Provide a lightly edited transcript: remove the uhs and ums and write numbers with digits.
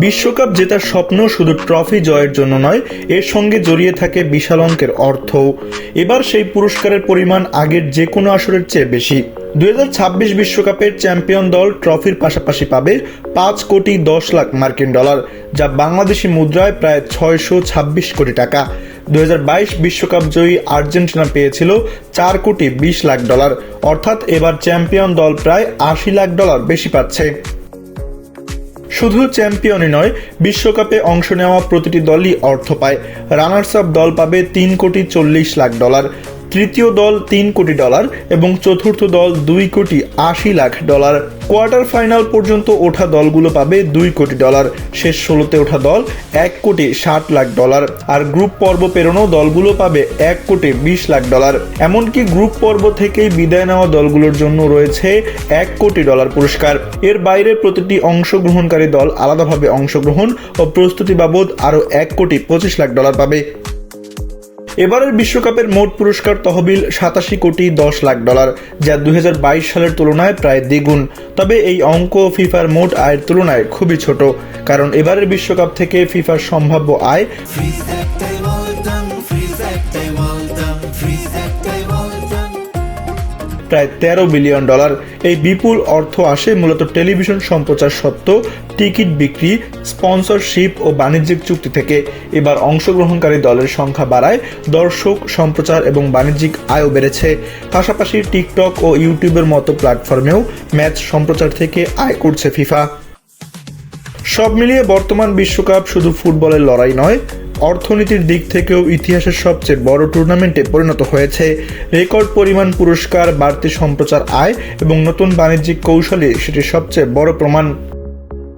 বিশ্বকাপ জেতার স্বপ্ন শুধু ট্রফি জয়ের জন্য নয়, এর সঙ্গে জড়িয়ে থাকে বিশাল অঙ্কের অর্থও। এবার সেই পুরস্কারের পরিমাণ আগের যে কোনো আসরের চেয়ে বেশি। 2026 বিশ্বকাপের চ্যাম্পিয়ন দল ট্রফির পাশাপাশি পাবে 5 কোটি 10 লাখ মার্কিন ডলার, যা বাংলাদেশি মুদ্রায় প্রায় 626 কোটি টাকা। 2022 বিশ্বকাপ জয়ী আর্জেন্টিনা পেয়েছিল 4 কোটি 20 লাখ ডলার, অর্থাৎ এবার চ্যাম্পিয়ন দল প্রায় 80 লাখ ডলার বেশি পাচ্ছে। শুধু চ্যাম্পিয়নই নয়, বিশ্বকাপে অংশ নেওয়া প্রতিটি দলই অর্থ পায়। রানার্স আপ দল পাবে 3 কোটি 40 লাখ ডলার, তৃতীয় দল 3 কোটি ডলার এবং চতুর্থ দল 2 কোটি 80 লাখ ডলার। কোয়ার্টার ফাইনাল পর্যন্ত ওঠা দলগুলো পাবে 2 কোটি ডলার, শেষ 16তে ওঠা দল 1 কোটি 60 লাখ ডলার, আর গ্রুপ পর্ব পেরোনো দলগুলো পাবে 1 কোটি 20 লাখ ডলার। এমনকি গ্রুপ পর্ব থেকেই বিদায় নেওয়া দলগুলোর জন্য রয়েছে 1 কোটি ডলার পুরস্কার। এর বাইরে প্রতিটি অংশগ্রহণকারী দল আলাদাভাবে অংশগ্রহণ ও প্রস্তুতি বাবদ আরও 1 কোটি 25 লাখ ডলার পাবে। এবারের বিশ্বকাপের মোট পুরস্কার তহবিল 87 কোটি 10 লাখ ডলার, যা 2022 সালের তুলনায় প্রায় দ্বিগুণ। তবে এই অঙ্ক ফিফার মোট আয়ের তুলনায় খুবই ছোট, কারণ এবারের বিশ্বকাপ থেকে ফিফার সম্ভাব্য আয় প্রায় 13 বিলিয়ন ডলার। এই বিপুল অর্থ আসে মূলত টেলিভিশন সম্প্রচার সত্ত্ব, টিকিট বিক্রি, স্পন্সরশিপ ও বাণিজ্যিক চুক্তি থেকে। এবার অংশগ্রহণকারী দলের সংখ্যা বাড়ায়, দর্শক, সম্প্রচার এবং বাণিজ্যিক আয়ও বেড়েছে। পাশাপাশি টিকটক ও ইউটিউবের মতো প্ল্যাটফর্মেও ম্যাচ সম্প্রচার থেকে আয় করছে ফিফা। সব মিলিয়ে বর্তমান বিশ্বকাপ শুধু ফুটবলের লড়াই নয়, অর্থনীতির দিক থেকেও ইতিহাসের সবচেয়ে বড় টুর্নামেন্টে পরিণত হয়েছে। রেকর্ড পরিমাণ পুরস্কার, বাড়তি সম্প্রচার আয় এবং নতুন বাণিজ্যিক কৌশলে সেটির সবচেয়ে বড় প্রমাণ।